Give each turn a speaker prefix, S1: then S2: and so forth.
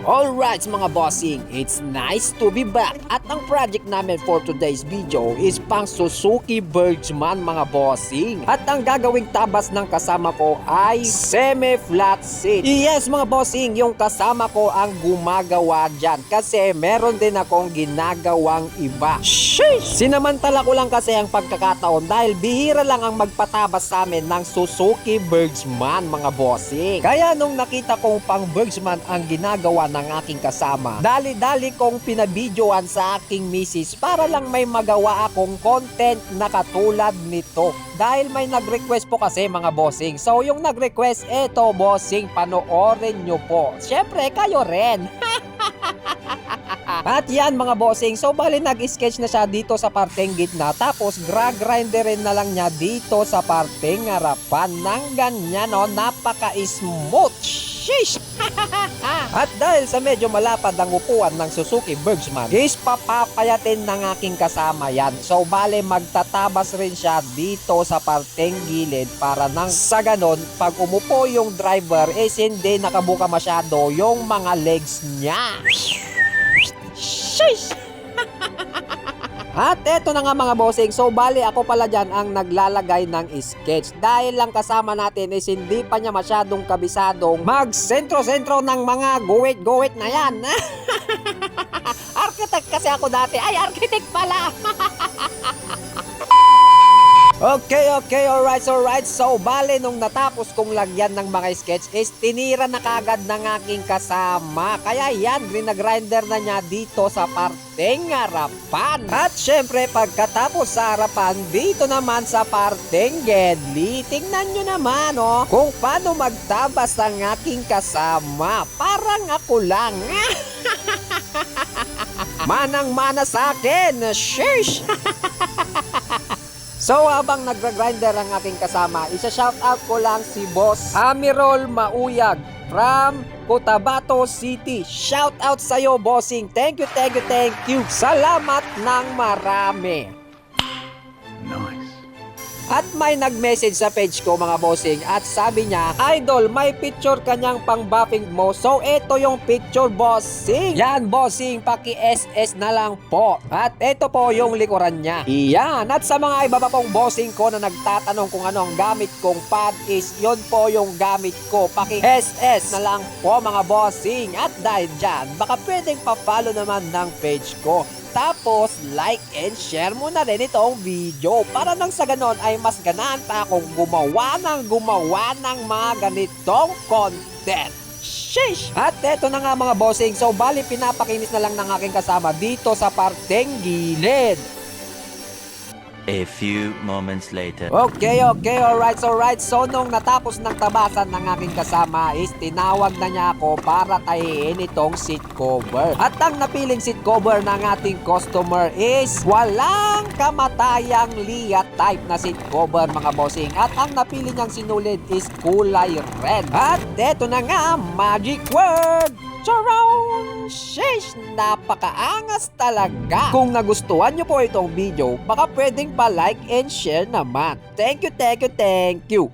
S1: Alright mga bossing, it's nice to be back. At ang project namin for today's video is pang Suzuki Bergsman mga bossing. At ang gagawing tabas ng kasama ko ay semi-flat seat. Yes mga bossing, yung kasama ko ang gumagawa dyan kasi meron din akong ginagawang iba. Sheesh! Sinamantala ko lang kasi ang pagkakataon dahil bihira lang ang magpatabas sa amin ng Suzuki Bergsman mga bossing. Kaya nung nakita kong pang Bergsman ang ginagawa ng aking kasama, dali-dali kong pinabidyoan sa aking misis para lang may magawa akong content na katulad nito. Dahil may nag-request po kasi mga bossing. So yung nag-request, eto bossing, panoorin nyo po. Syempre kayo rin. At yan mga bossing, so bali nag-sketch na siya dito sa parteng gitna, tapos grinderin na lang niya dito sa parteng harapan ng ganyan, no? Napaka-smooth. Sheesh! At dahil sa medyo malapad ang upuan ng Suzuki Bergsman, is papapayatin ng aking kasama yan. So bale magtatabas rin siya dito sa parteng gilid para nang sa ganon, pag umupo yung driver is hindi nakabuka masyado yung mga legs niya. Sheesh! At eto na nga mga bossing, so bali ako pala dyan ang naglalagay ng sketch. Dahil lang kasama natin is hindi pa niya masyadong kabisadong mag-sentro-sentro ng mga guwit-guwit na yan. Architect kasi ako dati. Ay, architect pala. Okay, alright. So, bale nung natapos kong lagyan ng mga sketch is tinira na kagad ng aking kasama. Kaya yan, rinagrinder na niya dito sa parteng harapan. At syempre, pagkatapos sa harapan, dito naman sa parteng gedli, tingnan nyo naman, oh, kung paano magtabas ang aking kasama. Parang ako lang. Manang-mana sa akin. Sheesh! So habang nagre-grinder ang aking kasama, isa-shoutout ko lang si Boss Amirol Mauyag from Cotabato City. Shoutout sa'yo bossing. Thank you. Salamat ng marami. Nice. At may nag-message sa page ko mga bossing at sabi niya, Idol, may picture kanyang pang-buffing mo. So ito yung picture bossing. Yan bossing, paki-SS na lang po. At ito po yung likuran niya. Iyan. At sa mga iba pa pong bossing ko na nagtatanong kung ano ang gamit kong pad is yun po yung gamit ko. Paki-SS na lang po mga bossing. At dahil dyan, baka pwedeng pa-follow naman ng page ko. Tapos, like and share mo na rin itong video para nang sa ganon ay mas ganahan pa akong gumawa ng mga ganitong content. Sheesh! At eto na nga mga bossing, so bali pinapakinis na lang ng aking kasama dito sa parteng gilid.
S2: A few moments later.
S1: Okay, alright. So nung natapos ng tabasan ng aking kasama is tinawag na niya ako para tahiin itong seat cover. At ang napiling seat cover ng ating customer is walang kamatayang Lia type na seat cover mga bossing. At ang napili niyang sinulid is kulay red. At eto na nga, magic word! Charon! Sheesh! Napakaangas talaga! Kung nagustuhan nyo po itong video, baka pwedeng pa-like and share naman. Thank you.